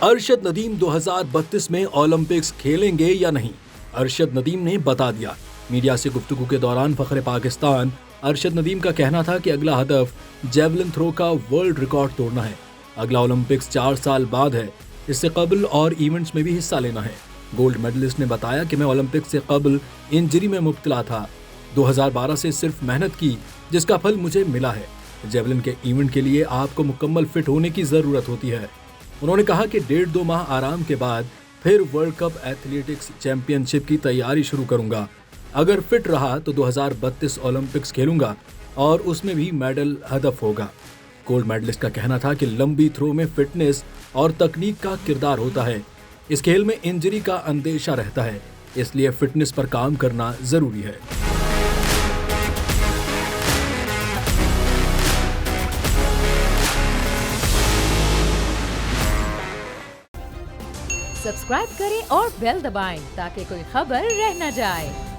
अरशद नदीम 2032 में ओलंपिक्स खेलेंगे या नहीं? अरशद नदीम ने बता दिया। मीडिया से गुफ्तगू के दौरान फखरे पाकिस्तान अरशद नदीम का कहना था कि अगला हदफ जेवलिन थ्रो का वर्ल्ड रिकॉर्ड तोड़ना है। अगला ओलंपिक्स 4 साल बाद है। इससे कबल और इवेंट्स में भी हिस्सा लेना है। गोल्ड मेडलिस्ट ने बताया कि मैं ओलंपिक्स से कबल इंजरी में मुब्तला था। 2012 से सिर्फ मेहनत की, जिसका फल मुझे मिला है। जेवलिन के इवेंट के लिए आपको मुकम्मल फिट होने की जरूरत होती है। उन्होंने कहा कि 1.5-2 माह आराम के बाद फिर वर्ल्ड कप एथलेटिक्स चैंपियनशिप की तैयारी शुरू करूंगा। अगर फिट रहा तो 2032 ओलंपिक्स खेलूंगा और उसमें भी मेडल हदफ होगा। गोल्ड मेडलिस्ट का कहना था कि लंबी थ्रो में फिटनेस और तकनीक का किरदार होता है। इस खेल में इंजरी का अंदेशा रहता है, इसलिए फिटनेस पर काम करना जरूरी है। सब्सक्राइब करें और बेल दबाएं ताकि कोई खबर रह न जाए।